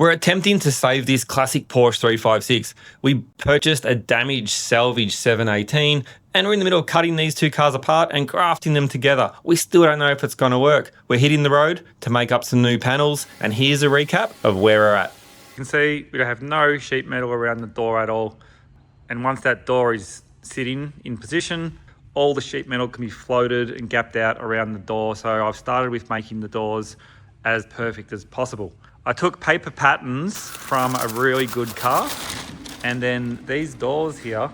We're attempting to save this classic Porsche 356. We purchased a damaged salvage 718 and we're in the middle of cutting these two cars apart and grafting them together. We still don't know if it's going to work. We're hitting the road to make up some new panels, and here's a recap of where we're at. You can see we have no sheet metal around the door at all. And once that door is sitting in position, all the sheet metal can be floated and gapped out around the door. So I've started with making the doors as perfect as possible. I took paper patterns from a really good car, and then these doors here,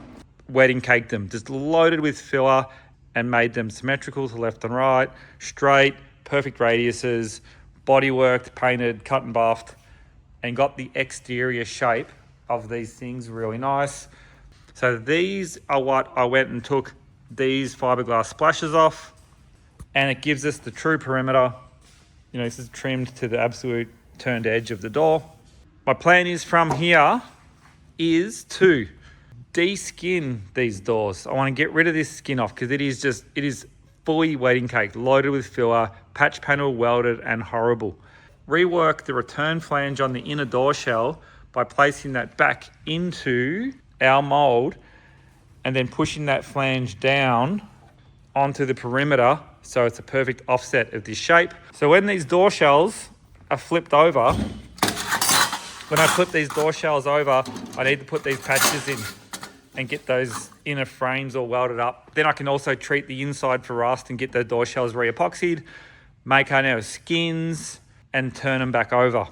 wedding caked them, just loaded with filler and made them symmetrical to left and right, straight, perfect radiuses, body worked, painted, cut and buffed, and got the exterior shape of these things really nice. So these are what I went and took these fiberglass splashes off, and it gives us the true perimeter. You know, this is trimmed to the absolute turned edge of the door. My plan is from here is to de-skin these doors. I want to get rid of this skin off because it is fully wedding caked, loaded with filler, patch panel welded and horrible. Rework the return flange on the inner door shell by placing that back into our mold and then pushing that flange down onto the perimeter so it's a perfect offset of this shape. So when these door shells are flipped over, when I flip these door shells over, I need to put these patches in and get those inner frames all welded up. Then I can also treat the inside for rust and get the door shells re-epoxied, make our now skins and turn them back over,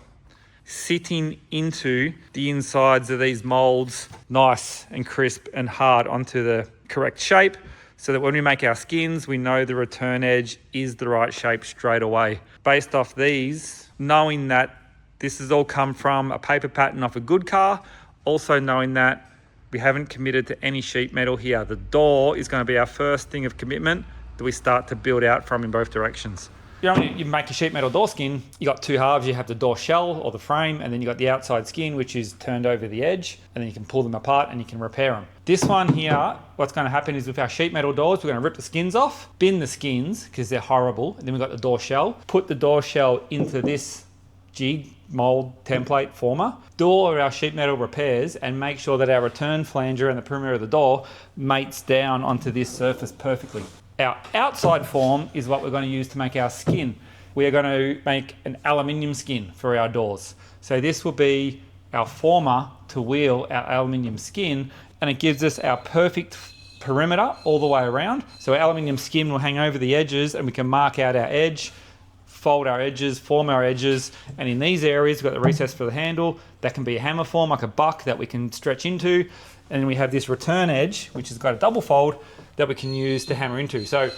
sitting into the insides of these molds nice and crisp and hard onto the correct shape, so that when we make our skins, we know the return edge is the right shape straight away. Based off these, knowing that this has all come from a paper pattern off a good car, also knowing that we haven't committed to any sheet metal here. The door is going to be our first thing of commitment that we start to build out from in both directions. You know, when you make a sheet metal door skin, you got two halves. You have the door shell or the frame, and then you got the outside skin, which is turned over the edge, and then you can pull them apart and you can repair them. This one here, what's going to happen is with our sheet metal doors, we're going to rip the skins off, bin the skins because they're horrible, and then we've got the door shell. Put the door shell into this jig mold template former, do all of our sheet metal repairs, and make sure that our return flanger and the perimeter of the door mates down onto this surface perfectly. Our outside form is what we're going to use to make our skin. We are going to make an aluminium skin for our doors. So this will be our former to wheel our aluminium skin, and it gives us our perfect perimeter all the way around. So our aluminium skin will hang over the edges and we can mark out our edge, fold our edges, form our edges, and in these areas we've got the recess for the handle. That can be a hammer form like a buck that we can stretch into, and then we have this return edge which has got a double fold that we can use to hammer into. So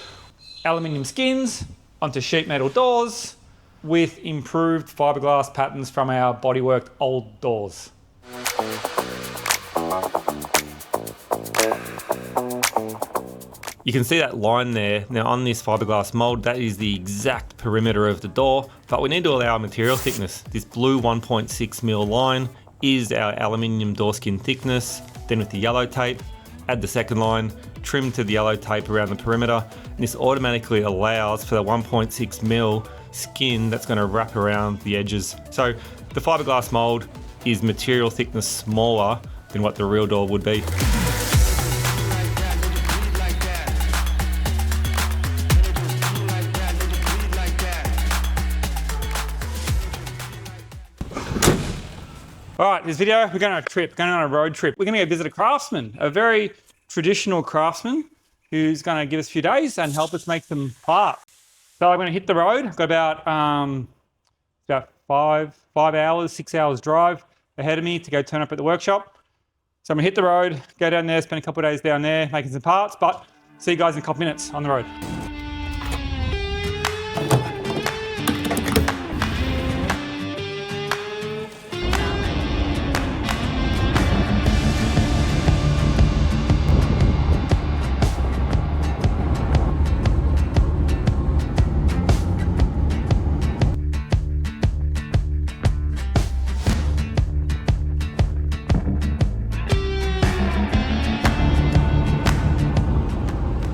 aluminium skins onto sheet metal doors with improved fiberglass patterns from our bodyworked old doors. You can see that line there. Now on this fiberglass mold, that is the exact perimeter of the door, but we need to allow our material thickness. This blue 1.6mm line is our aluminium door skin thickness. Then with the yellow tape, add the second line, trim to the yellow tape around the perimeter, and this automatically allows for the 1.6mm skin that's going to wrap around the edges. So the fiberglass mold is material thickness smaller than what the real door would be. All right, this video, we're going on a road trip. We're going to go visit a craftsman, a very traditional craftsman who's going to give us a few days and help us make some parts. So I'm going to hit the road. I've got about 5 hours, 6 hours drive ahead of me to go turn up at the workshop. So I'm going to hit the road, go down there, spend a couple of days down there making some parts, but see you guys in a couple minutes on the road.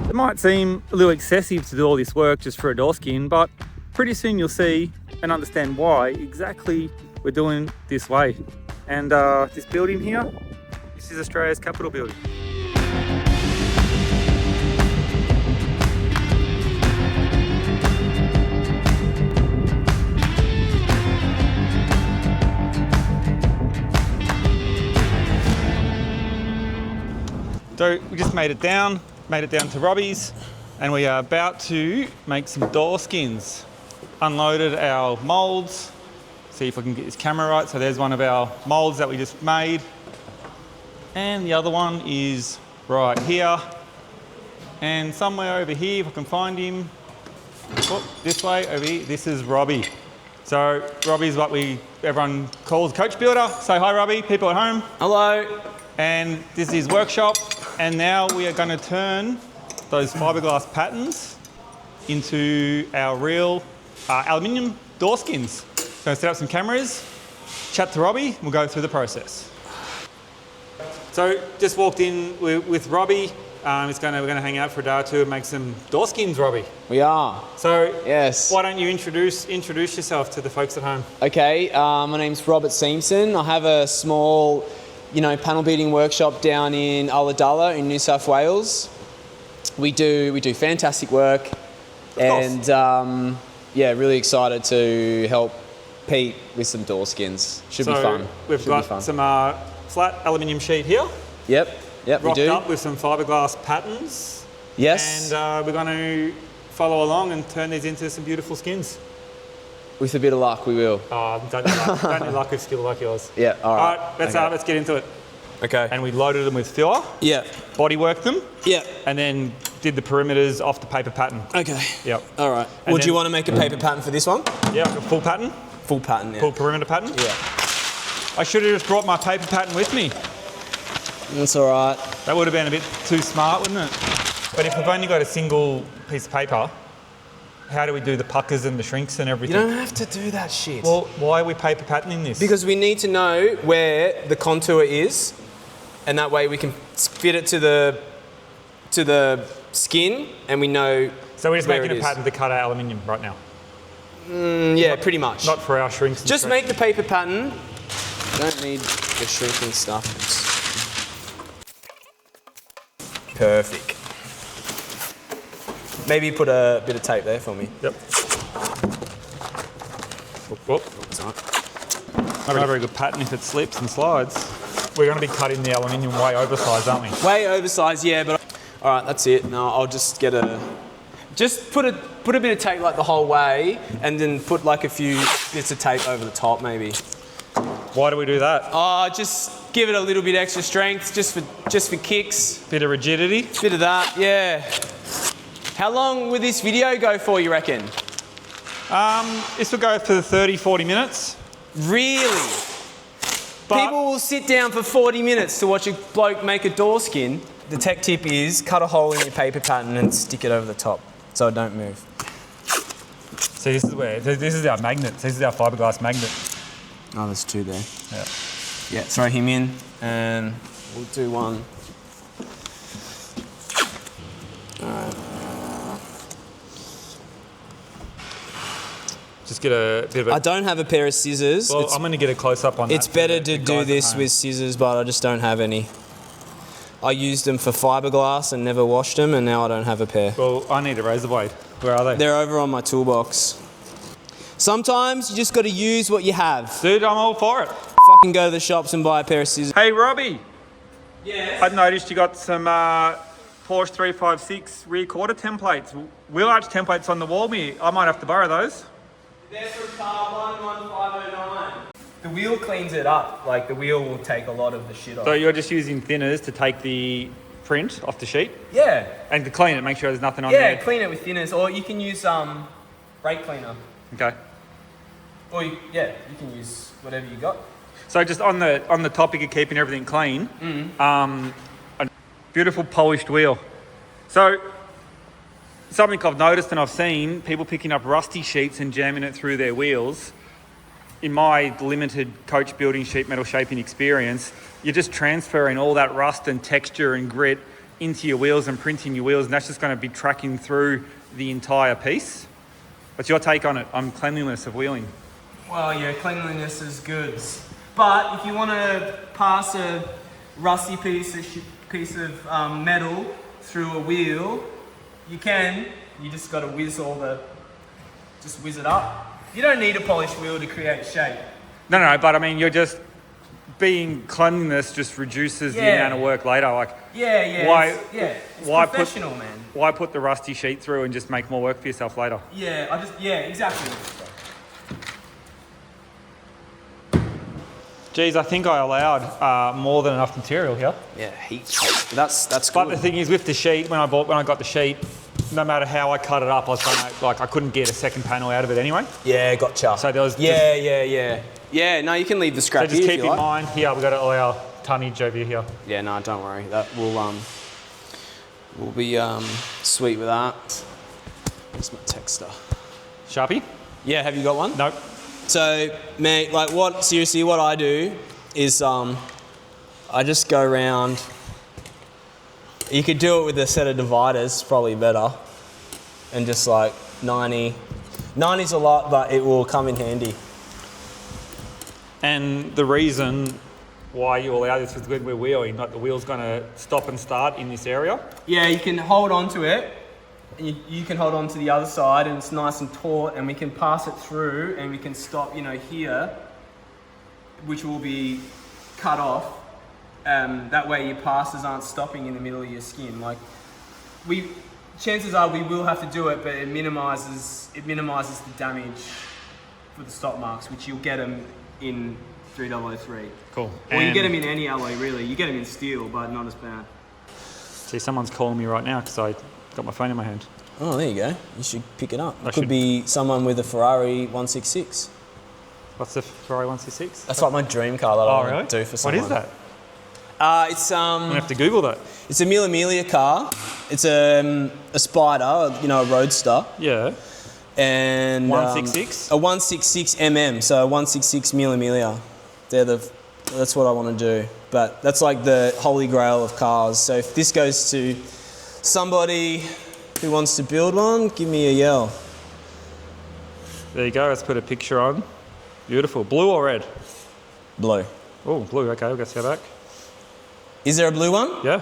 It might seem a little excessive to do all this work just for a door skin, but pretty soon you'll see and understand why exactly we're doing this way. And this building here, this is Australia's Capitol building. So we just made it down to Robbie's, and we are about to make some door skins. Unloaded our molds. See if I can get this camera right. So there's one of our molds that we just made. And the other one is right here. And somewhere over here, if I can find him, this way, over here, this is Robbie. So Robbie's what everyone calls Coachbuilder. Say hi, Robbie, people at home. Hello. And this is his workshop. And now we are going to turn those fiberglass patterns into our real aluminium door skins. So set up some cameras, chat to Robbie, we'll go through the process. So just walked in with Robbie. We're going to hang out for a day or two and make some door skins, Robbie. We are. So yes. Why don't you introduce yourself to the folks at home? Okay, my name's Robert Seamson. I have a small, panel beating workshop down in Ulladulla in New South Wales. We do fantastic work, and really excited to help Pete with some door skins. Should be fun. We've got some flat aluminium sheet here. Yep, we do. Rocked up with some fiberglass patterns. Yes. And we're going to follow along and turn these into some beautiful skins. With a bit of luck, we will. Oh, don't need luck with skill like yours. Yeah, all right. Let's get into it. Okay. And we loaded them with filler. Yeah. Body worked them. Yeah. And then did the perimeters off the paper pattern. Okay. Yep. All right. Would you want to make a paper pattern for this one? Yeah, like a full pattern. Full pattern, yeah. Full perimeter pattern? Yeah. I should have just brought my paper pattern with me. That's all right. That would have been a bit too smart, wouldn't it? But if we've only got a single piece of paper, how do we do the puckers and the shrinks and everything? You don't have to do that shit. Well, why are we paper patterning this? Because we need to know where the contour is, and that way we can fit it to the skin, and we know. So we're just making a pattern to cut our aluminium right now. Yeah, pretty much. Not for our shrinks. Just make the paper pattern. Don't need the shrinking stuff. Perfect. Maybe put a bit of tape there for me. Yep. Whoop. That's all right. Not a very good pattern if it slips and slides. We're going to be cutting the aluminium way oversized, aren't we? Way oversized, yeah, but... All right, that's it. No, I'll just get Just put a bit of tape like the whole way, and then put like a few bits of tape over the top, maybe. Why do we do that? Just give it a little bit extra strength, just for kicks. Bit of rigidity. Bit of that, yeah. How long will this video go for, you reckon? This will go for 30, 40 minutes. Really? But people will sit down for 40 minutes to watch a bloke make a door skin. The tech tip is cut a hole in your paper pattern and stick it over the top so it don't move. See, this is our magnet. This is our fiberglass magnet. Oh, there's two there. Yeah. Yeah, throw him in and we'll do one. Alright. Just get a bit of I don't have a pair of scissors. Well, I'm going to get a close-up on that. It's better to do this with scissors, but I just don't have any. I used them for fiberglass and never washed them, and now I don't have a pair. Well, I need a razor blade. Where are they? They're over on my toolbox. Sometimes you just got to use what you have. Dude, I'm all for it. Fucking go to the shops and buy a pair of scissors. Hey, Robbie. Yes? I've noticed you got some Porsche 356 rear quarter templates, wheel arch templates on the wall here. I might have to borrow those. They're from car 11509. The wheel cleans it up. Like, the wheel will take a lot of the shit off. So you're just using thinners to take the print off the sheet? Yeah. And to clean it, make sure there's nothing on there? Yeah, clean it with thinners, or you can use brake cleaner. Okay. Or, you can use whatever you got. So just on the topic of keeping everything clean, a beautiful polished wheel. So something I've noticed and I've seen, people picking up rusty sheets and jamming it through their wheels. In my limited coach building sheet metal shaping experience, you're just transferring all that rust and texture and grit into your wheels and printing your wheels, and that's just going to be tracking through the entire piece. What's your take on it, on cleanliness of wheeling? Well, yeah, cleanliness is good. But if you want to pass a rusty piece of metal through a wheel, you can. You just got to whiz it up. You don't need a polished wheel to create shape. No, but I mean, you're just being cleanliness just reduces the amount of work later. Like, it's professional, man. Why put the rusty sheet through and just make more work for yourself later? Exactly. Geez, I think I allowed more than enough material here. Yeah, heaps. That's good. But the thing is, with the sheet, when I got the sheet, no matter how I cut it up, I couldn't get a second panel out of it anyway. Yeah, gotcha. So there was Yeah, no, you can leave the scrap So just here keep in mind, here we've got all our tonnage over here. Yeah, no, don't worry. That will we'll be sweet with that. Where's my texter? Sharpie? Yeah, have you got one? Nope. So, mate, like what I do is I just go around. You could do it with a set of dividers, probably better. And just like 90. 90's a lot, but it will come in handy. And the reason why you allow this is when we're wheeling, like the wheel's going to stop and start in this area. Yeah, you can hold on to it. You can hold on to the other side and it's nice and taut and we can pass it through and we can stop, here, which will be cut off. That way your passes aren't stopping in the middle of your skin. Like chances are we will have to do it, but it minimises the damage for the stop marks, which you'll get them in 3003. Cool. Or you get them in any alloy really. You get them in steel, but not as bad. See, someone's calling me right now because I got my phone in my hand. Oh, there you go. You should pick it up. It could be someone with a Ferrari 166. What's the Ferrari 166? That's like my dream car that I want to do for someone. What is that? It's I'm gonna have to Google that. It's a Mille Amelia car. It's a Spider, a roadster. Yeah. And 166? A 166 mm, so a 166 Mille Amelia. That's what I want to do. But that's like the holy grail of cars. So if this goes to somebody who wants to build one, give me a yell. There you go. Let's put a picture on. Beautiful. Blue or red? Blue. Oh, blue. Okay, we'll go see back. Is there a blue one? Yeah.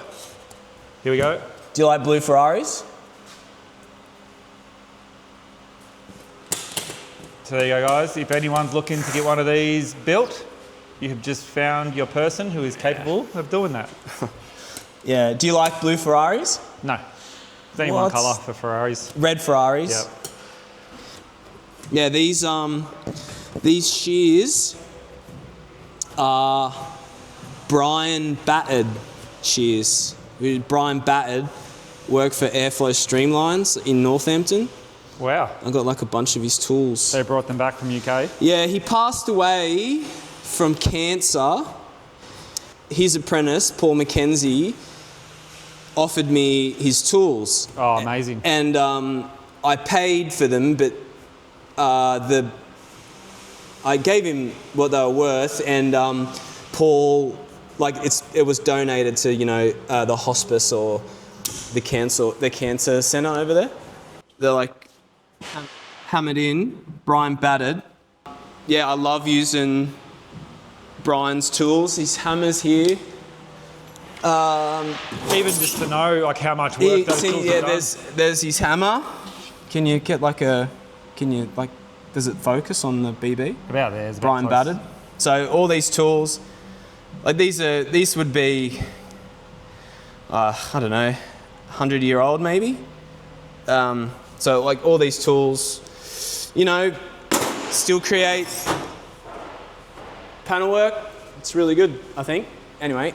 Here we go. Do you like blue Ferraris? So there you go, guys. If anyone's looking to get one of these built, you have just found your person who is capable of doing that. Yeah. Do you like blue Ferraris? No. There's only one colour for Ferraris. Red Ferraris? Yep. Yeah, these shears are Brian Battered shears. Brian Battered worked for Airflow Streamlines in Northampton. Wow. I got like a bunch of his tools. They brought them back from UK? Yeah, he passed away from cancer. His apprentice, Paul McKenzie, offered me his tools. Oh, amazing. And I paid for them, but I gave him what they were worth, and Paul, it was donated to the hospice or the cancer centre over there. They're like hammered in, Brian Battered. Yeah, I love using Brian's tools. His hammer's here. Even just to know how much work those tools have done. There's his hammer. Can you get does it focus on the BB? About there. It's Brian about Battered. So all these tools, these would be, I don't know, 100-year-old maybe. So all these tools, still create panel work. It's really good, I think. Anyway,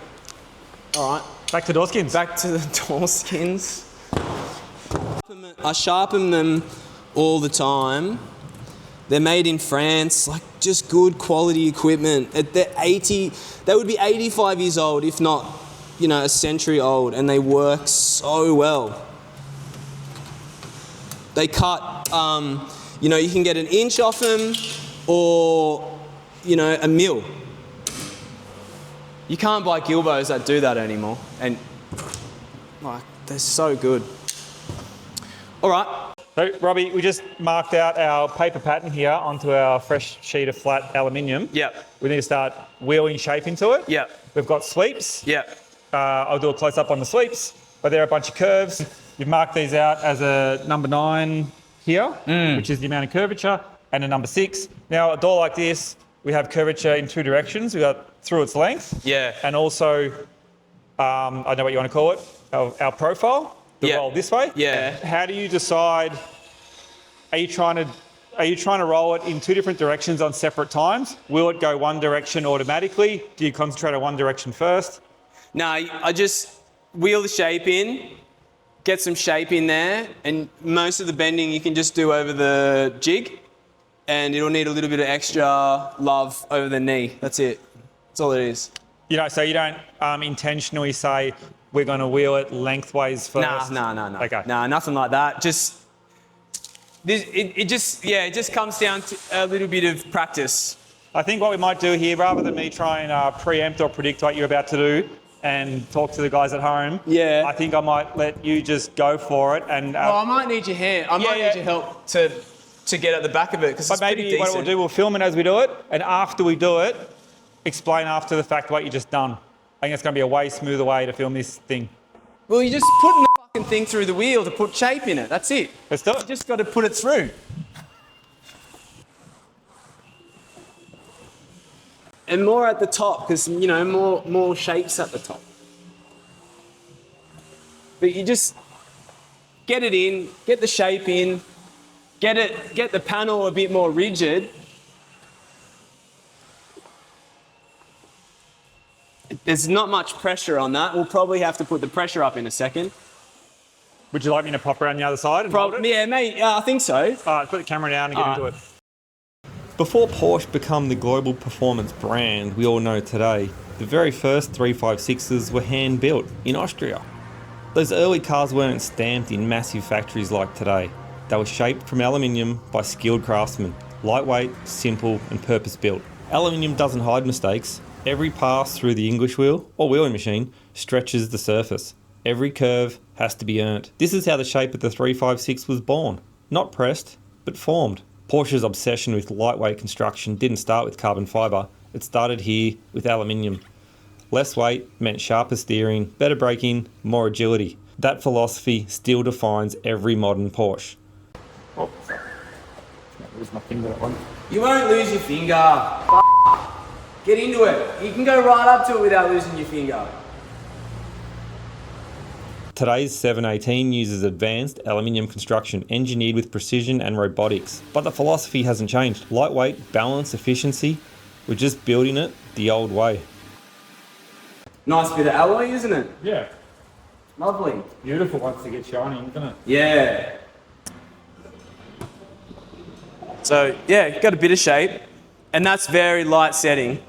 all right. Back to door skins. Back to the door skins. I sharpen them all the time. They're made in France, just good quality equipment. They would be 85 years old, if not, a century old, and they work so well. They cut, you can get an inch off them or, a mil. You can't buy Gilbos that do that anymore. And, they're so good. All right. So, Robbie, we just marked out our paper pattern here onto our fresh sheet of flat aluminium. Yep. We need to start wheeling shape into it. Yep. We've got sweeps. Yep. I'll do a close-up on the sweeps, but there are a bunch of curves. You've marked these out as a number 9 here, which is the amount of curvature, and a number 6. Now, a door like this, we have curvature in 2 directions. We've got through its length. Yeah. And also, I know what you want to call it, our profile, the roll this way. Yeah. How do you decide, are you trying to roll it in 2 different directions on separate times? Will it go one direction automatically? Do you concentrate on one direction first? No, I just wheel the shape in, get some shape in there, and most of the bending you can just do over the jig, and it'll need a little bit of extra love over the knee. That's it. That's all it is. So you don't intentionally say, we're going to wheel it lengthways first? No. Okay. No, nothing like that. It just comes down to a little bit of practice. I think what we might do here, rather than me try and preempt or predict what you're about to do and talk to the guys at home, I think I might let you just go for it. And well, I might need your hand. I might need your help to get at the back of it, because it's pretty decent. What we'll do, we'll film it as we do it, and after we do it, explain after the fact what you just done. I think it's going to be a way smoother way to film this thing. Well, you just putting the fucking thing through the wheel to put shape in it. That's it. Let's do it. You just got to put it through. And more at the top, because, more shapes at the top. But you just get it in, get the shape in, get the panel a bit more rigid. There's not much pressure on that. We'll probably have to put the pressure up in a second. Would you like me to pop around the other side and hold it? Yeah, mate. I think so. All right, put the camera down and get into it. Before Porsche become the global performance brand we all know today, the very first 356s were hand-built in Austria. Those early cars weren't stamped in massive factories like today. They were shaped from aluminium by skilled craftsmen, lightweight, simple and purpose-built. Aluminium doesn't hide mistakes. Every pass through the English wheel, or wheeling machine, stretches the surface. Every curve has to be earned. This is how the shape of the 356 was born. Not pressed, but formed. Porsche's obsession with lightweight construction didn't start with carbon fibre. It started here with aluminium. Less weight meant sharper steering, better braking, more agility. That philosophy still defines every modern Porsche. Oh, lose my finger that one. You won't lose your finger. Get into it. You can go right up to it without losing your finger. Today's 718 uses advanced aluminium construction engineered with precision and robotics. But the philosophy hasn't changed. Lightweight, balance, efficiency. We're just building it the old way. Nice bit of alloy, isn't it? Yeah. Lovely. Beautiful once it gets shining, isn't it? Yeah. So, yeah, got a bit of shape. And that's very light setting.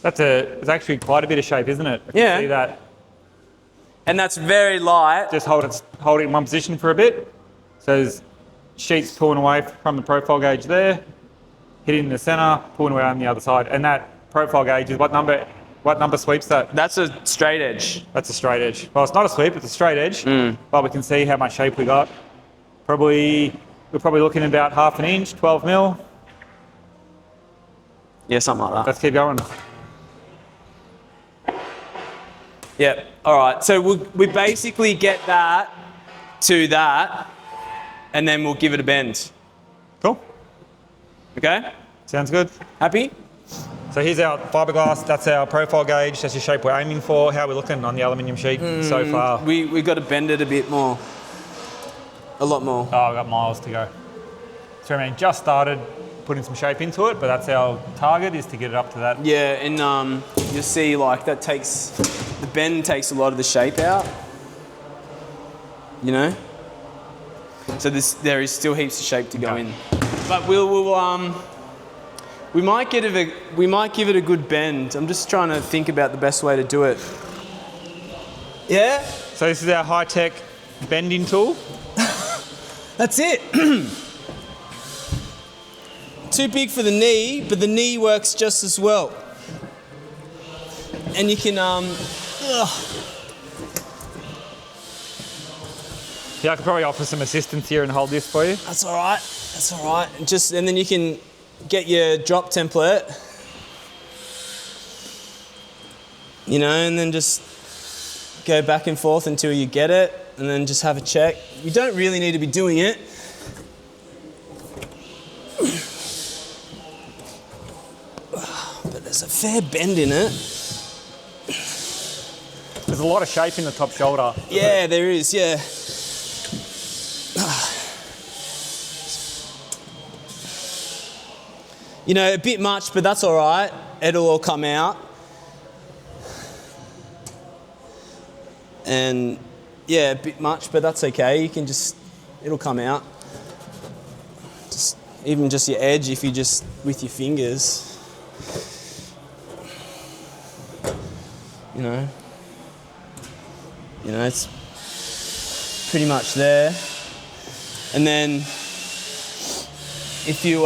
It's actually quite a bit of shape, isn't it? I can see that. And that's very light. Just hold it in one position for a bit. So there's sheets pulling away from the profile gauge there, hitting in the center, pulling away on the other side. And that profile gauge is what number sweeps that? That's a straight edge. That's a straight edge. Well, it's not a sweep, it's a straight edge. But we can see how much shape we got. We're probably looking at about half an inch, 12 mil. Yeah, something like that. Let's keep going. Yeah, all right. So we basically get that to that, and then we'll give it a bend. Cool. Okay? Sounds good. Happy? So here's our fiberglass. That's our profile gauge. That's the shape we're aiming for. How are we looking on the aluminium sheet so far? We got to bend it a bit more. A lot more. Oh, we've got miles to go. So I mean, just started putting some shape into it, but that's our target, is to get it up to that. Yeah, and you'll see like the bend takes a lot of the shape out. You know? So there is still heaps of shape to go in. But we might give it a good bend. I'm just trying to think about the best way to do it. Yeah? So this is our high-tech bending tool. That's it. Too big for the knee, but the knee works just as well. And you can, Yeah, I could probably offer some assistance here and hold this for you. That's all right. That's all right. And then you can get your drop template, you know, and then just go back and forth until you get it, and then just have a check. You don't really need to be doing it. But there's a fair bend in it. There's a lot of shape in the top shoulder. Yeah, there is, yeah. You know, a bit much, but that's all right. It'll all come out. And yeah, a bit much, but that's okay. You can it'll come out. Even just your edge, if you just, with your fingers, you know, it's pretty much there. And then if you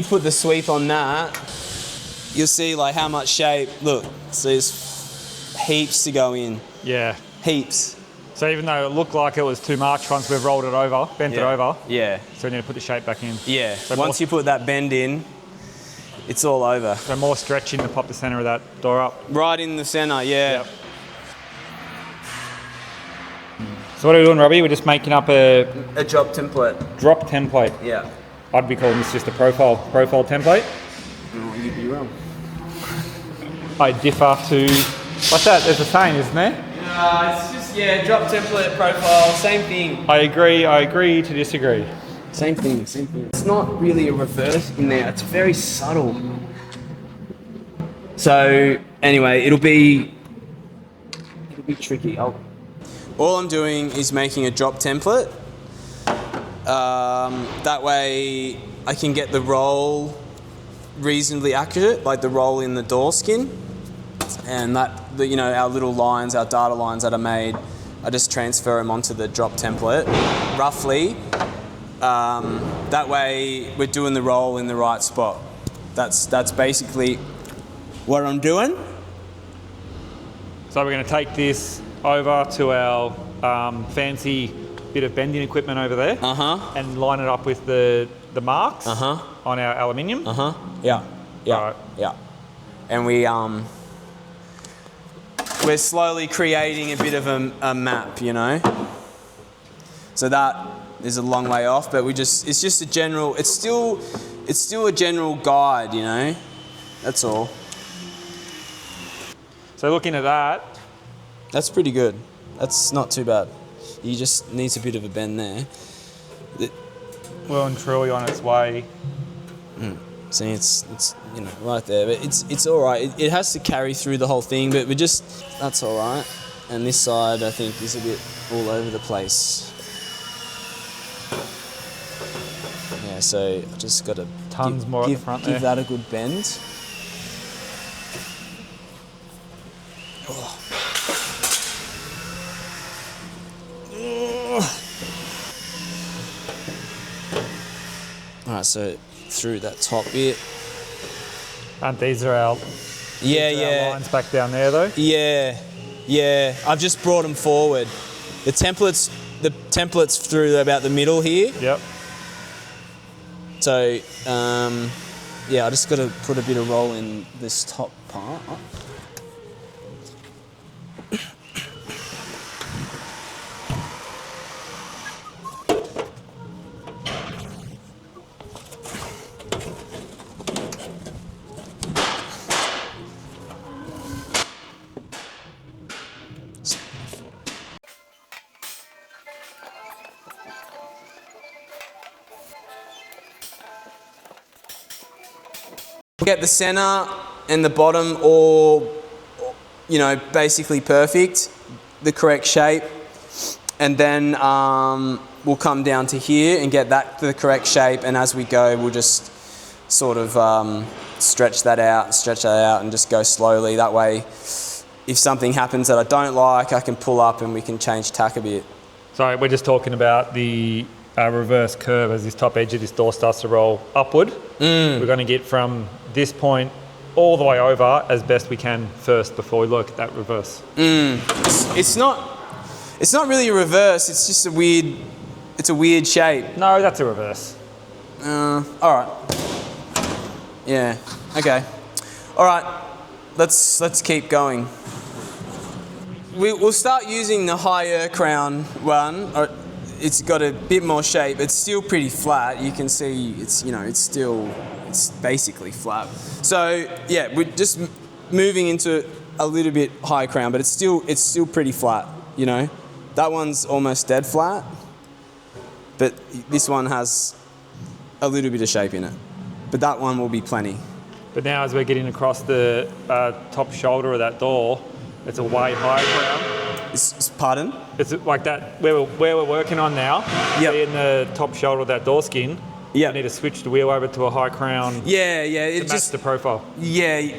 put the sweep on that, you'll see like how much shape. Look, so there's heaps to go in. Yeah. Heaps. So even though it looked like it was too much, once we've rolled it over, bent it over. Yeah. So we need to put the shape back in. Yeah. So once you put that bend in, it's all over. So more stretching to pop the centre of that door up. Right in the centre, yeah. Yep. So what are we doing, Robbie? We're just making up a drop template. Drop template. Yeah. I'd be calling this just a profile template. Oh, you'd be wrong. I differ to, what's that? There's a saying, isn't there? It's just, drop template, profile, same thing. I agree to disagree. Same thing. It's not really a reverse in there, it's very subtle. So, anyway, it'll be tricky. All I'm doing is making a drop template. That way I can get the roll reasonably accurate, like the roll in the door skin. And our little lines, our data lines that are made, I just transfer them onto the drop template, roughly. That way we're doing the roll in the right spot. That's basically what I'm doing. So we're going to take this over to our fancy bit of bending equipment over there, and line it up with the marks on our aluminium. Yeah. Right. Yeah. And we're slowly creating a bit of a map, you know. So that is a long way off, but it's still a general guide, you know. That's all. So looking at that, that's pretty good. That's not too bad. You just needs a bit of a bend there. well and truly on its way. See, it's right there, but it's all right. It has to carry through the whole thing, but that's all right. And this side, I think, is a bit all over the place. Yeah, so I just got to give that a good bend. All right, so through that top bit. And these are our lines back down there, though. Yeah. I've just brought them forward. The template's through about the middle here. Yep. So, I just got to put a bit of roll in this top part. Get the center and the bottom all, basically perfect, the correct shape, and then we'll come down to here and get that to the correct shape, and as we go we'll just sort of stretch that out and just go slowly. That way if something happens that I don't like, I can pull up and we can change tack a bit. So we're just talking about the reverse curve as this top edge of this door starts to roll upward. We're going to get from this point all the way over as best we can first before we look at that reverse. It's not It's not really a reverse. It's just a weird. It's a weird shape. No, that's a reverse. All right. Yeah. Okay. All right. Let's keep going. We'll start using the higher crown one. It's got a bit more shape. It's still pretty flat. You can see it's it's basically flat. So yeah, we're just moving into a little bit high crown, but it's still pretty flat. You know, that one's almost dead flat, but this one has a little bit of shape in it. But that one will be plenty. But now as we're getting across the top shoulder of that door, it's a way higher crown. Pardon? It's like that, where we're working on now, in the top shoulder of that door skin, you need to switch the wheel over to a high crown to match the profile. Yeah,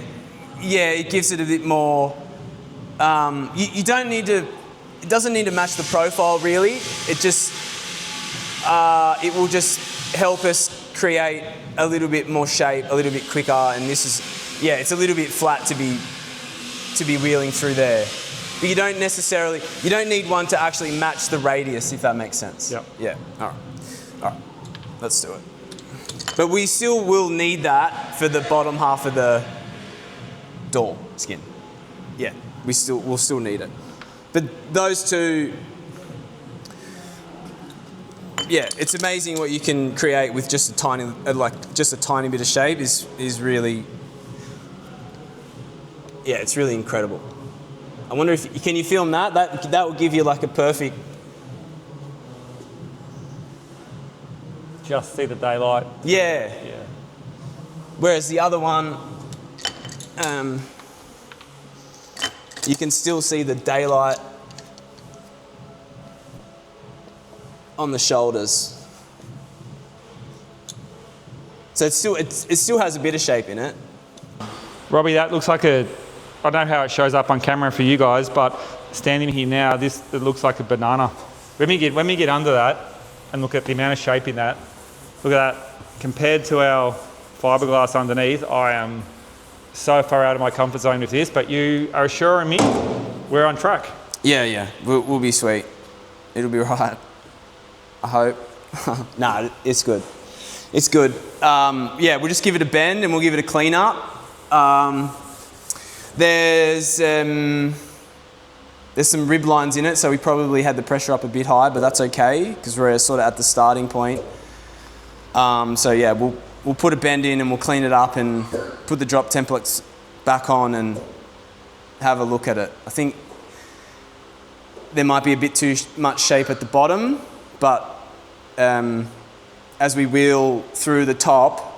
it gives it a bit more, you don't need to, it doesn't need to match the profile really, it just, it will just help us create a little bit more shape, a little bit quicker, and this is, it's a little bit flat to be wheeling through there. But you don't need one to actually match the radius, if that makes sense. Yep. Yeah, all right, let's do it. But we still will need that for the bottom half of the door skin. Yeah, we'll still need it. But those two, it's amazing what you can create with just a tiny bit of shape is really, it's really incredible. I wonder if, can you film that? That will give you like a perfect... Just see the daylight. Yeah. Whereas the other one, you can still see the daylight on the shoulders. So it still has a bit of shape in it. Robbie, that looks like I don't know how it shows up on camera for you guys, but standing here now, it looks like a banana. When we get under that and look at the amount of shape in that, look at that. Compared to our fiberglass underneath, I am so far out of my comfort zone with this, but you are assuring me we're on track. Yeah. We'll be sweet. It'll be right. I hope. Nah, it's good. It's good. We'll just give it a bend and we'll give it a clean up. There's some rib lines in it, so we probably had the pressure up a bit high, but that's okay because we're sort of at the starting point. We'll put a bend in and we'll clean it up and put the drop templates back on and have a look at it. I think there might be a bit too much shape at the bottom, but as we wheel through the top,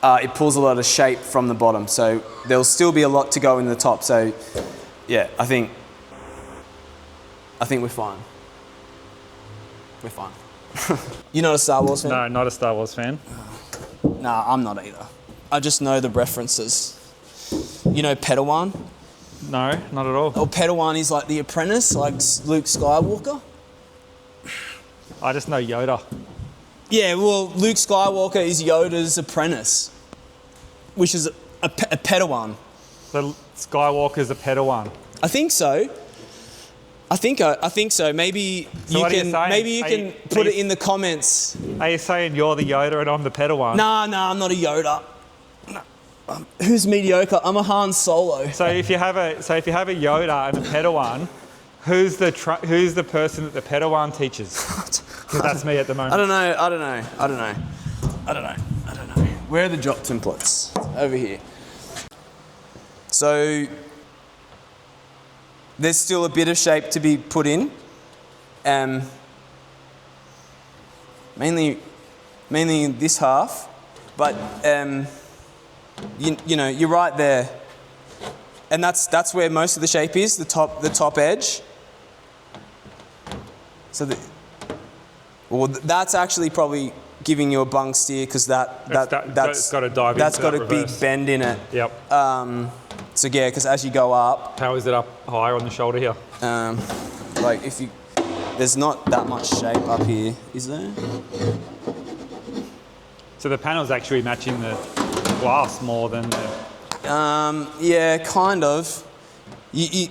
it pulls a lot of shape from the bottom, so there'll still be a lot to go in the top. So, I think we're fine. We're fine. You're not a Star Wars fan? No, not a Star Wars fan. Nah, I'm not either. I just know the references. You know Padawan? No, not at all. Oh, Padawan is like the apprentice, like Luke Skywalker. I just know Yoda. Yeah, well, Luke Skywalker is Yoda's apprentice, which is a Padawan. So Skywalker's a Padawan. I think so. I think so. Maybe so you can put it in the comments. Are you saying you're the Yoda and I'm the Padawan? Nah, I'm not a Yoda. No. Who's mediocre? I'm a Han Solo. So if you have a Yoda and a Padawan, who's the person that the Padawan teaches? Because that's me at the moment. I don't know. Where are the drop templates? Over here. So there's still a bit of shape to be put in. Mainly in this half, but you're right there, and that's where most of the shape is, the top edge. So that's actually probably giving you a bung steer because that's got a dive that's got a reverse. big bend in it. Yep. So yeah, because as you go up, how is it up higher on the shoulder here? There's not that much shape up here, is there? So the panel's actually matching the glass more than the... Yeah, kind of. You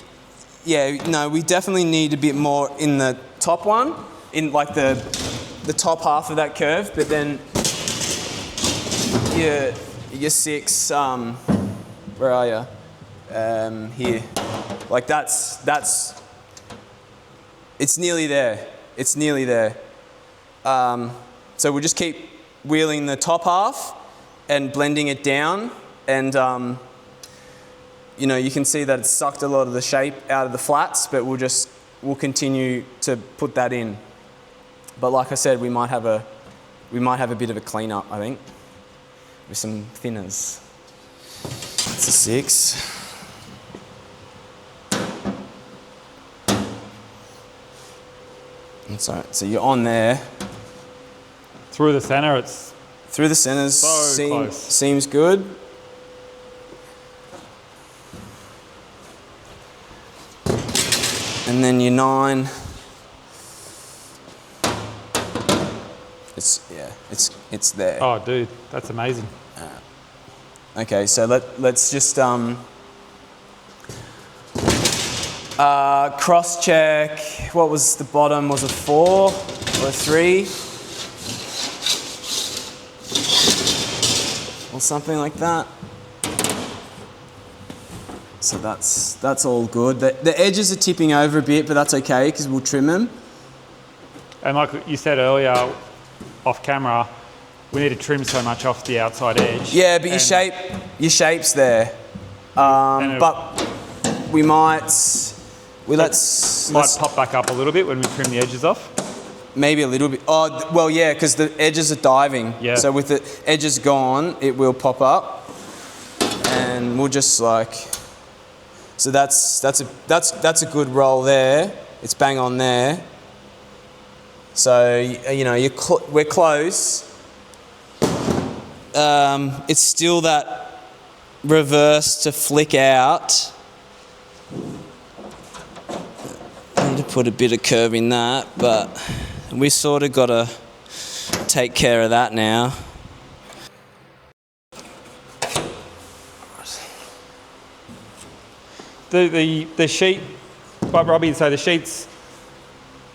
Yeah, no, we definitely need a bit more in the top one, in like the top half of that curve, but then your 6, where are you? Here. Like that's, it's nearly there. It's nearly there. So we'll just keep wheeling the top half and blending it down, and you know, you can see that it's sucked a lot of the shape out of the flats, but we'll continue to put that in. But like I said, we might have a bit of a cleanup, I think, with some thinners. That's a 6. That's all right. So you're on there. Through the center, it's Through the centers, so close. Seems good. And then your 9. It's there. Oh, dude, that's amazing. Okay, so let's just cross check. What was the bottom? Was it 4 or 3? Or something like that. So that's all good. The edges are tipping over a bit, but that's okay because we'll trim them. And like you said earlier, off camera, we need to trim so much off the outside edge. Yeah, but your shape's there. But we might pop back up a little bit when we trim the edges off. Maybe a little bit. Oh, well, yeah, because the edges are diving. Yeah. So with the edges gone, it will pop up, and we'll just like. So that's a good roll there. It's bang on there. So you know we're close. It's still that reverse to flick out. I need to put a bit of curve in that, but we sort of got to take care of that now. The sheet, like Robbie would say, the sheet's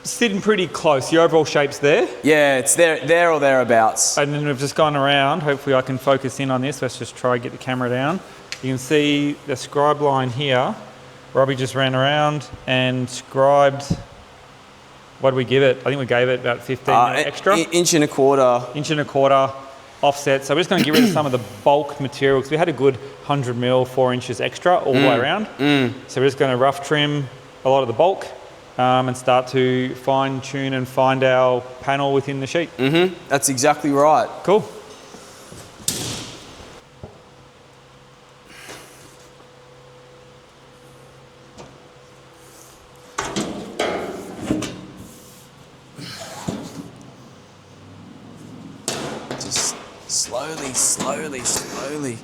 sitting pretty close. The overall shape's there. Yeah, it's there or thereabouts. And then we've just gone around. Hopefully I can focus in on this. Let's just try and get the camera down. You can see the scribe line here. Robbie just ran around and scribed, what did we give it? I think we gave it about 15 extra. Inch and a quarter. Inch and a quarter offset. So we're just going to get rid of some of the bulk material because we had a good 100 mil, 4 inches extra all the way around. So we're just going to rough trim a lot of the bulk and start to fine tune and find our panel within the sheet. That's exactly right. Cool. Just slowly.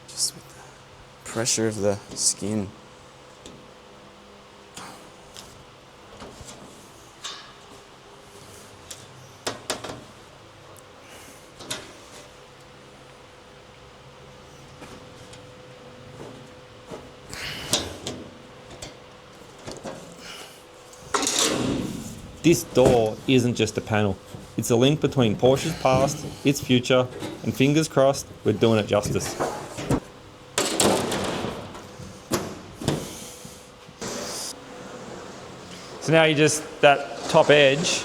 Just with the pressure of the skin. This door isn't just a panel. It's a link between Porsche's past, its future, and fingers crossed, we're doing it justice. So now you just, that top edge,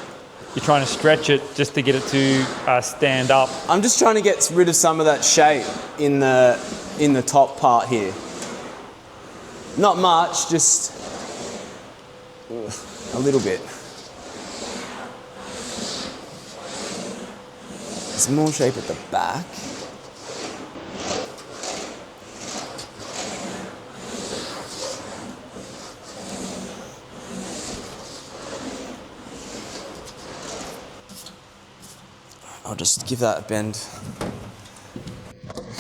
you're trying to stretch it just to get it to stand up. I'm just trying to get rid of some of that shape in the top part here. Not much, just a little bit. There's more shape at the back. I'll just give that a bend.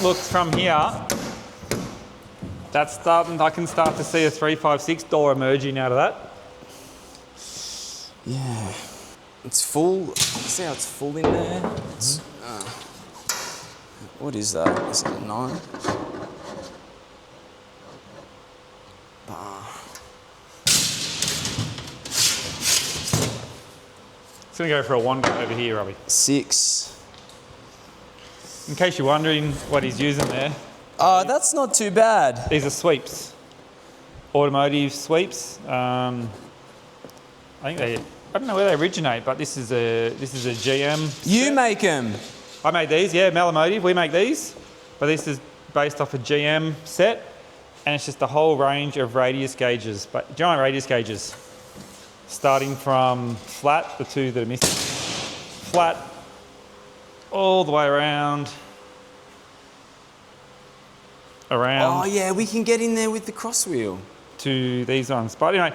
Look, from here, that's starting, I can start to see a 356 door emerging out of that. Yeah. It's full. See how it's full in there? What is that? Is it a 9? It's going to go for a 1 over here, Robbie. 6. In case you're wondering what he's using there, Oh, that's not too bad. these are sweeps. Automotive sweeps. I don't know where they originate, but this is a GM. You set. make them. I made these, yeah, Malamotive, we make these. But this is based off a GM set, and it's just a whole range of radius gauges, but giant radius gauges. Starting from flat, the two that are missing, flat, all the way around. Oh yeah, we can get in there with the cross wheel. To these ones. But anyway,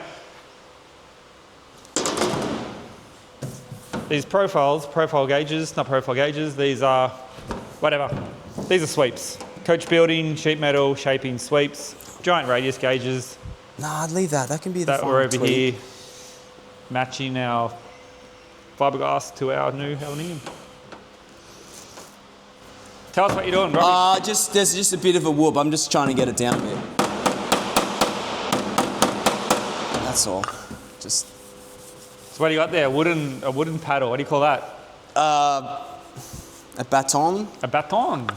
these profile gauges, not profile gauges, these are whatever. These are sweeps. Coachbuilding, sheet metal, shaping sweeps, giant radius gauges. Nah, I'd leave that. That can be the That final were over tweak. here matching our fiberglass to our new aluminium. Tell us what you're doing, Robbie. There's just a bit of a whoop. I'm just trying to get it down a bit. That's all. Just So what do you got there? A wooden paddle. What do you call that? a baton. A baton.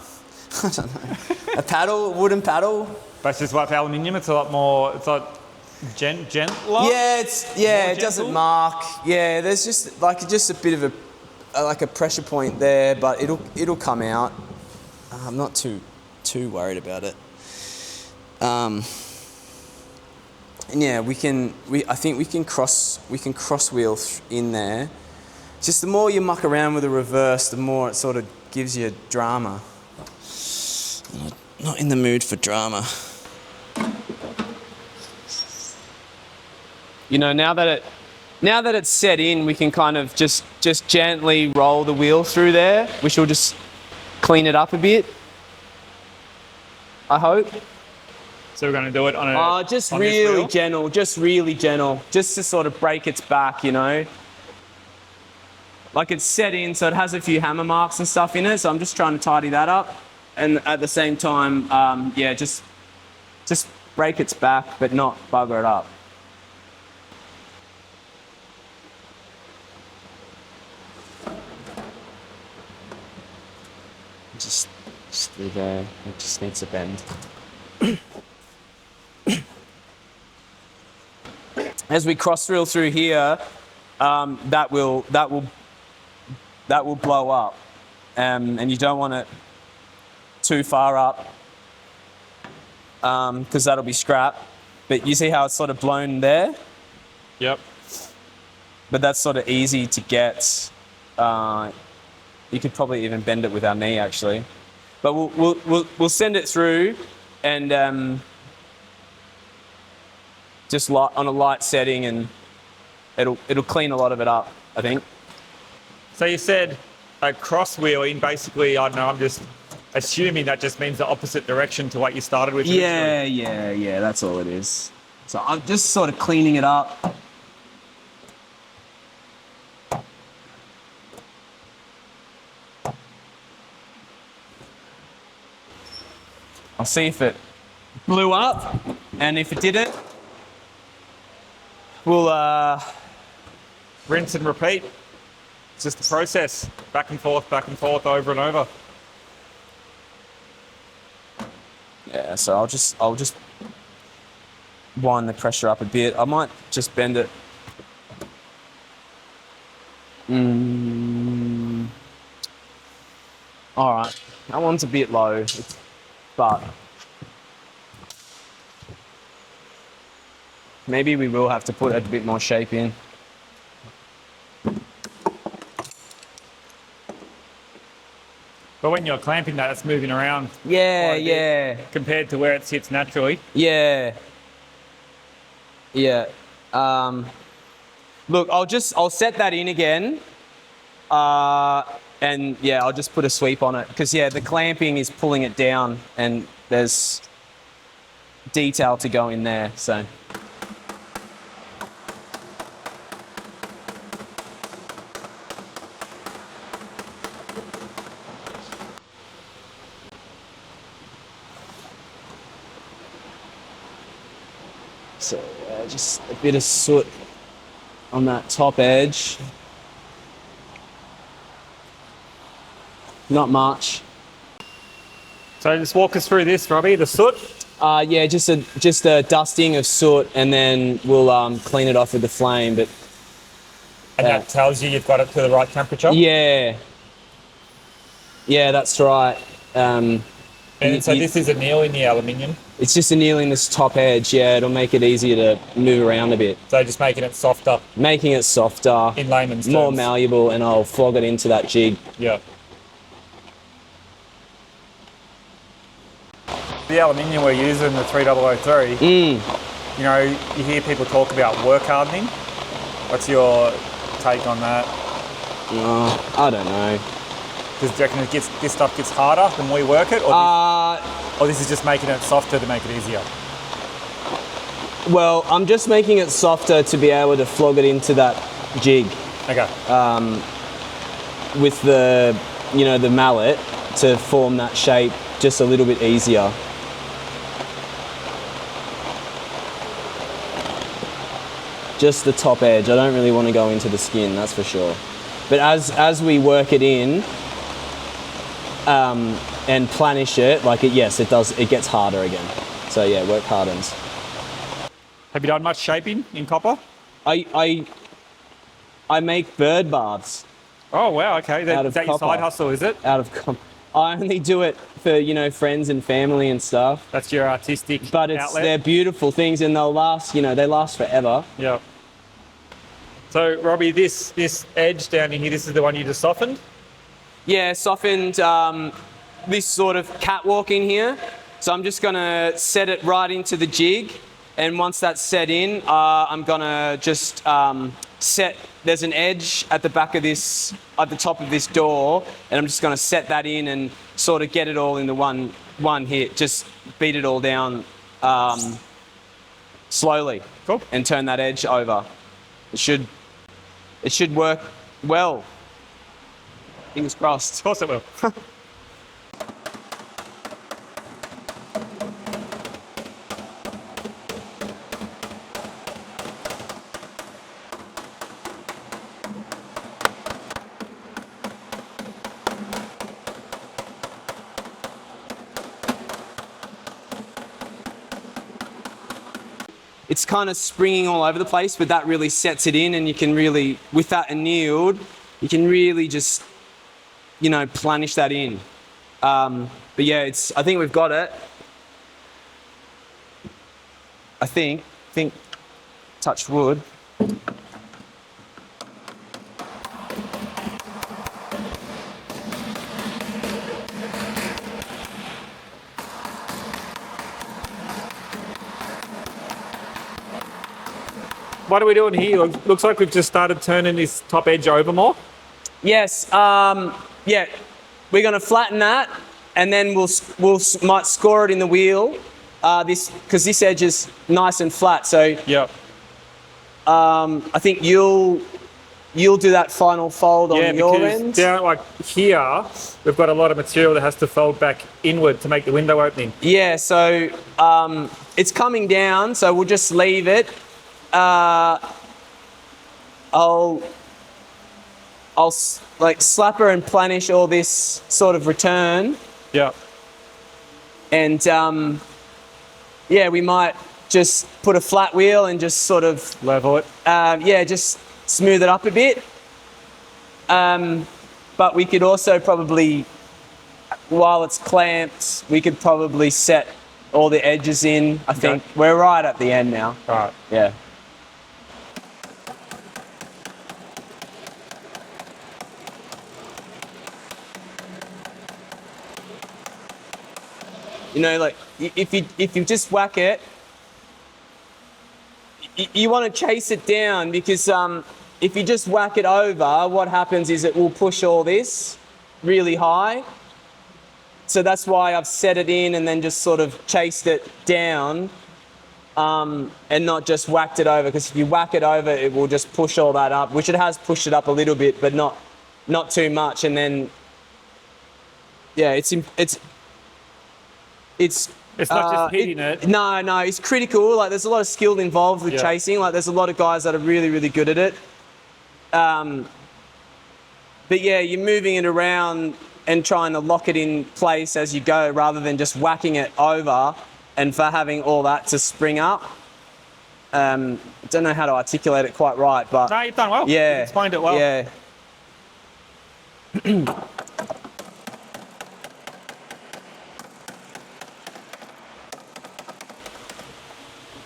I don't know. A paddle, wooden paddle. But it's just like aluminium. It's a lot more. It's like gentler. Yeah, it doesn't gentle? mark. Yeah, there's just a bit of a pressure point there, but it'll come out. I'm not too worried about it. And yeah, I think we can cross wheel in there. Just the more you muck around with the reverse, the more it sort of gives you drama. Not in the mood for drama. You know, now that it's set in, we can kind of just gently roll the wheel through there, which will just clean it up a bit, I hope. So we're going to do it on a. Just on this really wheel? gentle, just to sort of break its back, you know. Like it's set in, so it has a few hammer marks and stuff in it, so I'm just trying to tidy that up. And at the same time, just break its back, but not bugger it up. Just through there, it just needs a bend. As we cross reel through here, that will blow up, and you don't want it too far up because that'll be scrap. But you see how it's sort of blown there? Yep. But that's sort of easy to get. You could probably even bend it with our knee, actually. But we'll send it through, and just on a light setting, and it'll clean a lot of it up, I think. So you said a cross wheeling. Basically, I don't know. I'm just assuming that just means the opposite direction to what you started with. Yeah. That's all it is. So I'm just sort of cleaning it up. I'll see if it blew up, and if it didn't, we'll Rinse and repeat. It's just a process. Back and forth, over and over. yeah. So I'll just wind the pressure up a bit. I might just bend it. All right, that one's a bit low, but maybe we will have to put a bit more shape in. But when you're clamping that, it's moving around. Yeah, quite a bit compared to where it sits naturally. Yeah. Look, I'll set that in again. And yeah, I'll just put a sweep on it because the clamping is pulling it down, and there's detail to go in there. So. So just a bit of soot on that top edge. Not much. So just walk us through this, Robbie, the soot. Yeah, just a dusting of soot, and then we'll clean it off with the flame. But And that tells you you've got it to the right temperature? yeah, that's right. And so this is annealing the aluminium? It's just annealing this top edge. Yeah, it'll make it easier to move around a bit. So just making it softer? Making it softer. In layman's terms? More malleable, and I'll flog it into that jig. Yeah. The aluminium we're using, the 3003, you know, you hear people talk about work hardening. What's your take on that? I don't know. Do you reckon this stuff gets harder than we work it? Or this is just making it softer to make it easier? Well, I'm just making it softer to be able to flog it into that jig. Okay. With the, you know, the mallet to form that shape just a little bit easier. Just the top edge. I don't really want to go into the skin, that's for sure. But as we work it in and planish it, like it gets harder again. So yeah, work hardens. Have you done much shaping in copper? I make bird baths. Oh wow, okay. Is that your side hustle, is it? Out of copper. I only do it for, you know, friends and family and stuff. That's your artistic outlet? They're beautiful things, and they'll last, you know, they last forever. Yeah. So Robbie, this edge down in here, this is the one you just softened? Yeah, softened this sort of catwalk in here. So I'm just gonna set it right into the jig, and once that's set in, I'm gonna just there's an edge at the back of this, at the top of this door, and I'm just gonna set that in and sort of get it all into one hit. Just beat it all down slowly. Cool. And turn that edge over. It should work well. Fingers crossed. Of course it will. It's kind of springing all over the place, but that really sets it in, and you can really, with that annealed, you can really just, you know, planish that in. But yeah, I think we've got it. I think, touch wood. What are we doing here? Looks like we've just started turning this top edge over more. Yes, yeah, we're gonna flatten that, and then might score it in the wheel. Because this edge is nice and flat, so yeah. I think you'll do that final fold on your end. Down like here, we've got a lot of material that has to fold back inward to make the window opening. Yeah, so it's coming down, so we'll just leave it. I'll like slapper and planish all this sort of return. Yeah. And yeah, we might just put a flat wheel and just sort of level it. Yeah, just smooth it up a bit. But we could also probably, while it's clamped, we could probably set all the edges in. I think we're right at the end now. All right. Yeah. You know, like if you just whack it, you want to chase it down, because if you just whack it over, what happens is it will push all this really high. So that's why I've set it in and then just sort of chased it down, and not just whacked it over, because if you whack it over, it will just push all that up, which it has pushed it up a little bit, but not too much. And then, yeah, it's It's not just hitting it. No, it's critical. Like there's a lot of skill involved with chasing. Like there's a lot of guys that are really, really good at it. But yeah, you're moving it around and trying to lock it in place as you go rather than just whacking it over and for having all that to spring up. Don't know how to articulate it quite right, but... No, you've done well. Yeah. You explained it well. Yeah.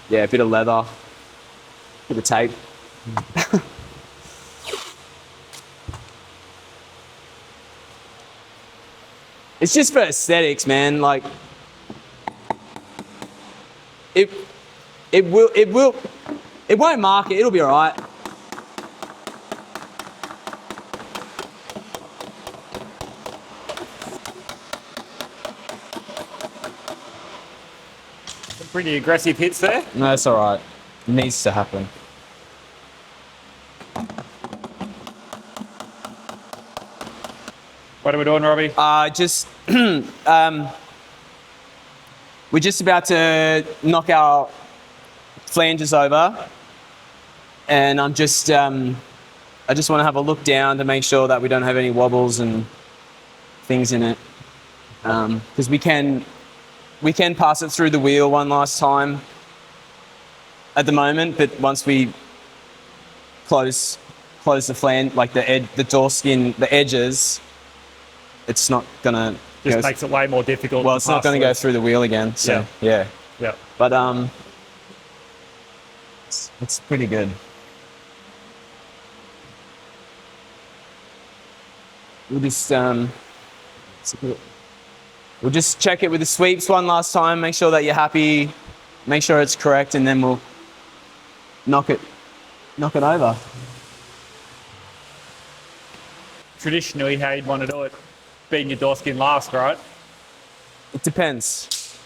Yeah, a bit of leather, bit of tape. It's just for aesthetics, man. Like, it won't mark it. It'll be all right. Some pretty aggressive hits there. No, that's all right. It needs to happen. What are we doing, Robbie? We're just about to knock our flanges over, and I just want to have a look down to make sure that we don't have any wobbles and things in it, because we can pass it through the wheel one last time at the moment, but once we close the flange, like the door skin, the edges, it's not gonna. Just makes it way more difficult. Well, it's not going to go through the wheel again. So yeah. But it's pretty good. We'll just check it with the sweeps one last time. Make sure that you're happy. Make sure it's correct, and then we'll knock it over. Traditionally, how you'd want to do it, beating your door skin last, right? It depends.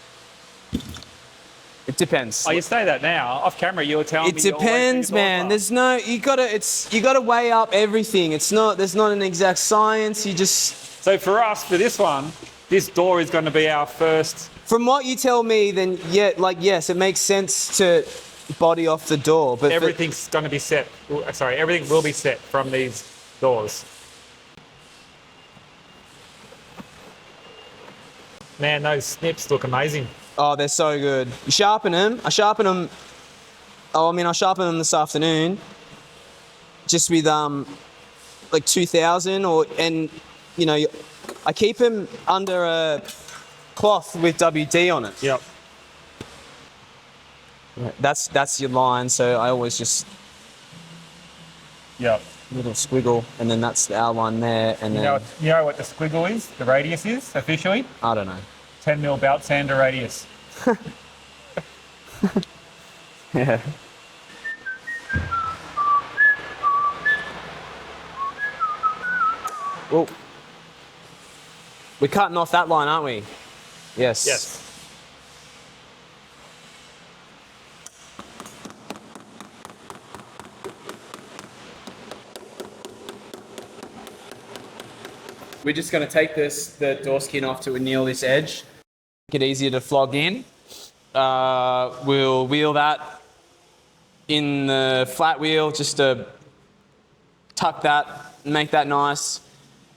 It depends. Oh, you say that now. Off camera, you were telling me. It depends, man. There's no. You gotta weigh up everything. There's not an exact science. You just. So for us, for this one, this door is going to be our first. From what you tell me, then yes, it makes sense to body off the door, but Everything's going to be set. Sorry, everything will be set from these doors. Man, those snips look amazing. Oh, they're so good. You sharpen them. I sharpen them this afternoon. Just with like 2000 I keep them under a cloth with WD on it. Yep. That's your line, so I always just little squiggle, and then that's our line there, and You know what the squiggle is? The radius is officially? I don't know. 10 mil belt sander radius. Yeah. Well, we're cutting off that line, aren't we? Yes. Yes. We're just going to take the door skin off to anneal this edge. Make it easier to flog in. We'll wheel that in the flat wheel just to tuck that, make that nice.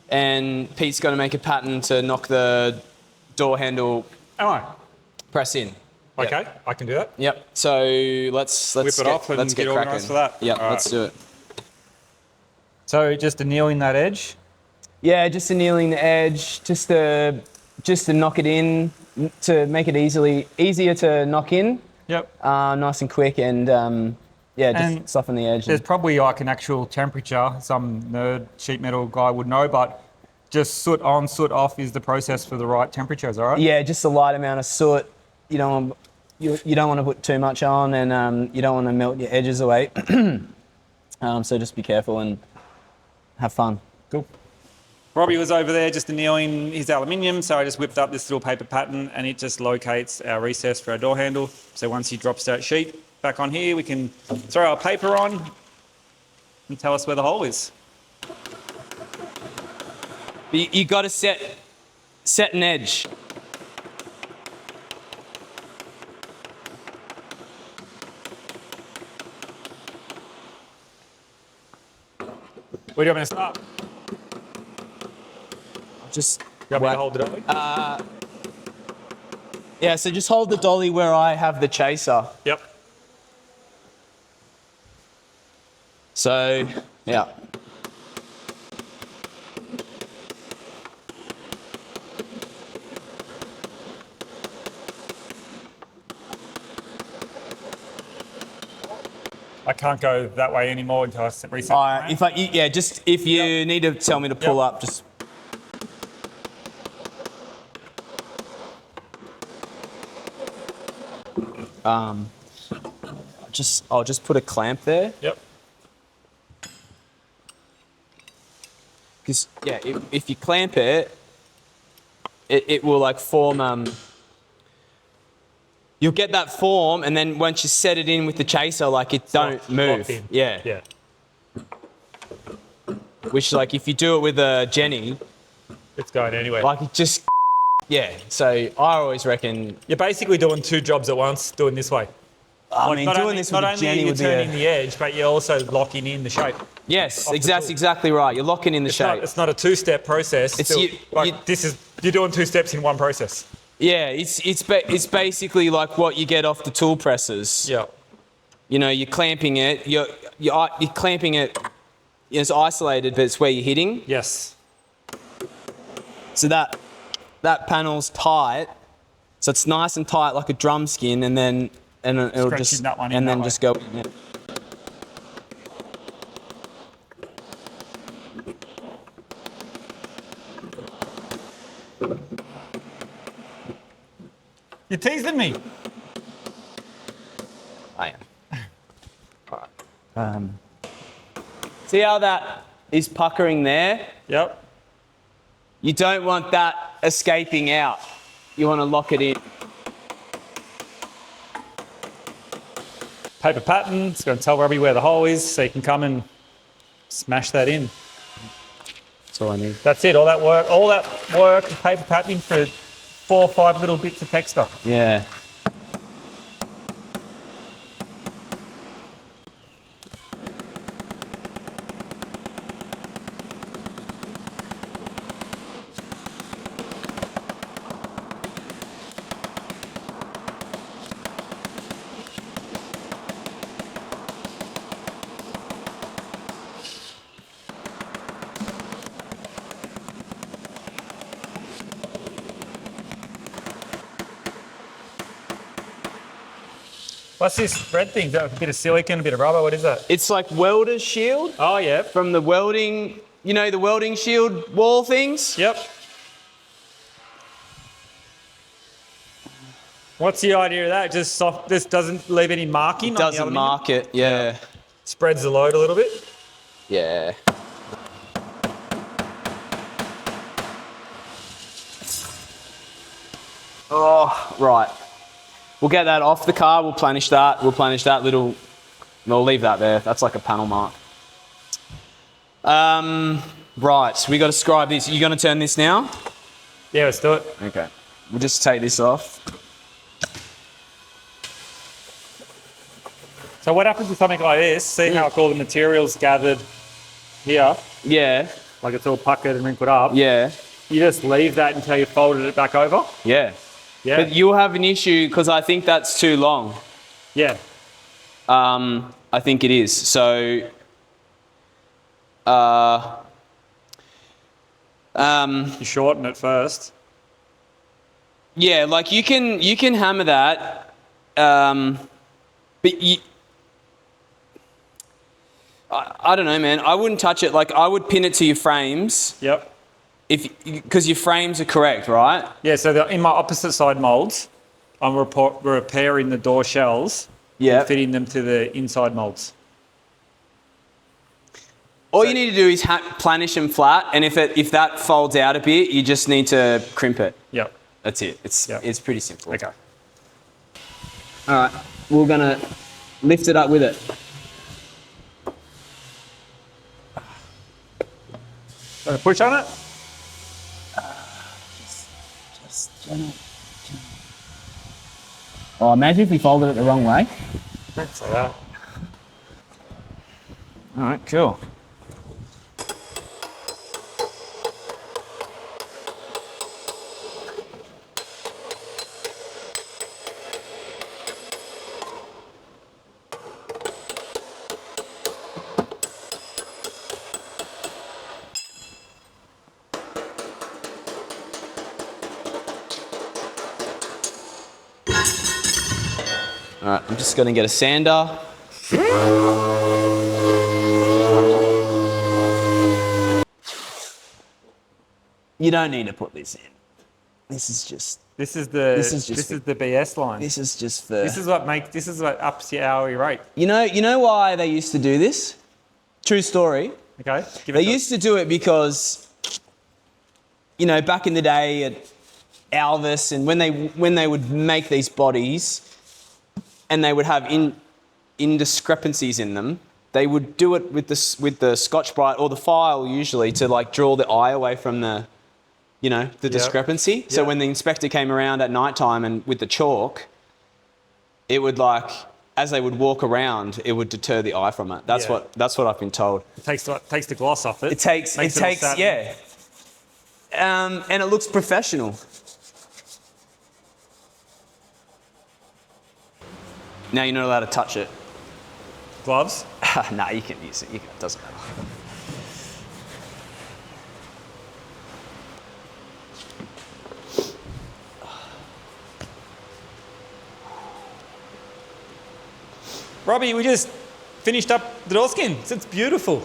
And Pete's going to make a pattern to knock the door handle press in. Okay, Yep. I can do that. Yep. So let's Whip it off and let's get cracking. organised for that. Yep, All let's right. do it. So just annealing that edge. Yeah, just annealing the edge, just to knock it in, to make it easier to knock in. Yep. Nice and quick, and just soften the edge. There's probably like an actual temperature. Some nerd sheet metal guy would know, but just soot on, soot off is the process for the right temperatures. All right. Yeah, just a light amount of soot. You don't want to put too much on, and you don't want to melt your edges away. So just be careful and have fun. Cool. Robbie was over there just annealing his aluminium, so I just whipped up this little paper pattern and it just locates our recess for our door handle. So once he drops that sheet back on here, we can throw our paper on and tell us where the hole is. You got to set an edge. Where do you want me to start? Just You want me to hold it up? yeah. So just hold the dolly where I have the chaser. Yep. So yeah. I can't go that way anymore until I reset. All right. If you need to tell me to pull up, just. I'll just put a clamp there. Yep. Because yeah, if you clamp it, it will like form. You'll get that form, and then once you set it in with the chaser, like it don't move. Locked in. Yeah. Yeah. Which like if you do it with a Jenny, It's going anywhere. like it just. Yeah. So I always reckon. You're basically doing two jobs at once, doing this way. I mean, not doing only, this with not a only Jenny are you would be turning a, the edge, but you're also locking in the shape. yes, the that's tool. exactly right. You're locking in the shape. It's not a two-step process. It's Still, you- you're doing two steps in one process. Yeah, it's basically like what you get off the tool presses. Yeah. You know, you're clamping it. You're clamping it. It's isolated, but it's where you're hitting. Yes. So that panel's tight. So it's nice and tight like a drum skin, and then it'll Stretching just that one in and that then way. just go in. Yeah. You're teasing me. I am. See how that is puckering there? Yep. You don't want that escaping out. You want to lock it in. Paper pattern. It's going to tell Robbie where the hole is, so you can come and smash that in. That's all I need. That's it. All that work, paper patterning for 4 or 5 little bits of texture. Yeah. What's this red thing? Is that a bit of silicone, a bit of rubber? What is that? It's like welder's shield Oh, yeah. from the welding, you know, the welding shield wall things? Yep. What's the idea of that? Just soft. This doesn't leave any marking. on the Doesn't aluminium? mark it, yeah. Spreads the load a little bit. Yeah. Oh, right. We'll get that off the car. We'll planish that. Little. We'll leave that there. That's like a panel mark. Right. We got to scribe this. Are you going to turn this now? Yeah, let's do it. Okay. We'll just take this off. So what happens with something like this? See how all the material's gathered here, Yeah. like it's all puckered and wrinkled up. Yeah. You just leave that until you folded it back over. Yeah. Yeah. But you'll have an issue because I think that's too long. Yeah. I think it is. So, You shorten it first. yeah, like you can hammer that, but I don't know, man. I wouldn't touch it. Like I would pin it to your frames Yep. because your frames are correct, right? Yeah, so in my opposite side molds, I'm repairing the door shells Yeah. and fitting them to the inside molds. All you need to do is planish them flat, and if that folds out a bit, you just need to crimp it. Yep. That's it. It's pretty simple. Okay. All right, we're gonna lift it up with it. Gonna push on it? Oh, imagine if we folded it the wrong way. Don't say that. All right, cool. right, I'm just gonna get a sander. You don't need to put this in. This is just the BS line. this is just for This is what ups your hourly rate. You know why they used to do this? True story. Okay. They used to do it because, you know, back in the day at Alvis, and when they would make these bodies and they would have indiscrepancies in them, they would do it with the Scotch-Brite or the file usually to like draw the eye away from the discrepancy. So when the inspector came around at night time and with the chalk, it would like, as they would walk around, it would deter the eye from it. That's what I've been told. It takes the gloss off it. It takes yeah. And it looks professional. Now you're not allowed to touch it. Gloves? Nah, you can use it. It doesn't matter. Robbie, we just finished up the door skin. It's beautiful.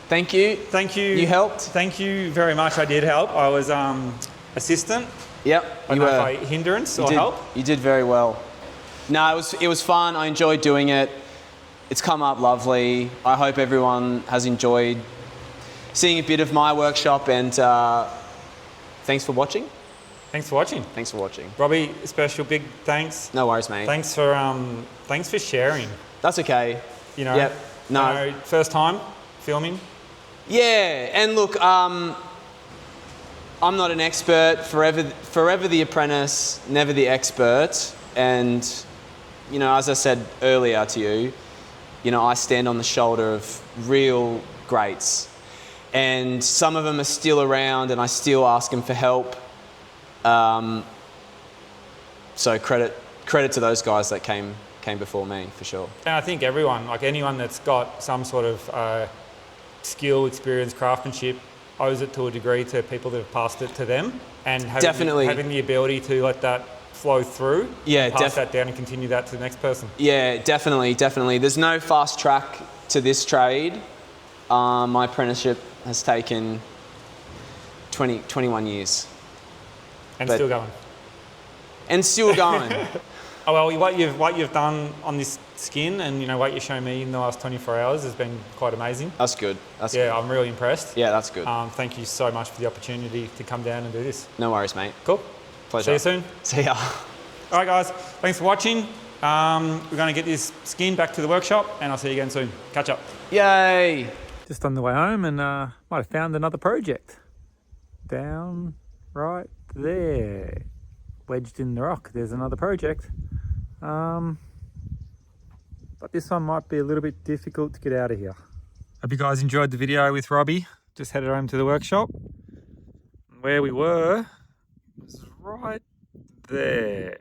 Thank you. Thank you. You helped. Thank you very much. I did help. I was assistant. Yep. I don't know if hindrance or help. You did very well. No, it was fun. I enjoyed doing it. It's come up lovely. I hope everyone has enjoyed seeing a bit of my workshop, and thanks for watching. Thanks for watching. Thanks for watching. Robbie, special big thanks. No worries, mate. Thanks for sharing. That's okay. You know, yep. No. First time filming. Yeah, and look, I'm not an expert. Forever the apprentice, never the expert. And you know, as I said earlier to you, you know, I stand on the shoulder of real greats, and some of them are still around, and I still ask them for help. So credit to those guys that came before me, for sure. And I think everyone, like anyone that's got some sort of skill, experience, craftsmanship, owes it to a degree to people that have passed it to them, and having the ability to let that flow through, pass that down and continue that to the next person. Yeah, definitely. There's no fast track to this trade. My apprenticeship has taken 21 years. And still going. And still going. Oh well, what you've done on this skin, and you know what you've shown me in the last 24 hours has been quite amazing. That's good. I'm really impressed. Yeah, that's good. Thank you so much for the opportunity to come down and do this. No worries, mate. Cool. Pleasure. See you soon. See ya. All right, guys. Thanks for watching. We're going to get this skin back to the workshop, and I'll see you again soon. Catch up. Yay! Just on the way home, and might have found another project down right there, wedged in the rock. There's another project, but this one might be a little bit difficult to get out of here. Hope you guys enjoyed the video with Robbie. Just headed home to the workshop. Where we were was right there.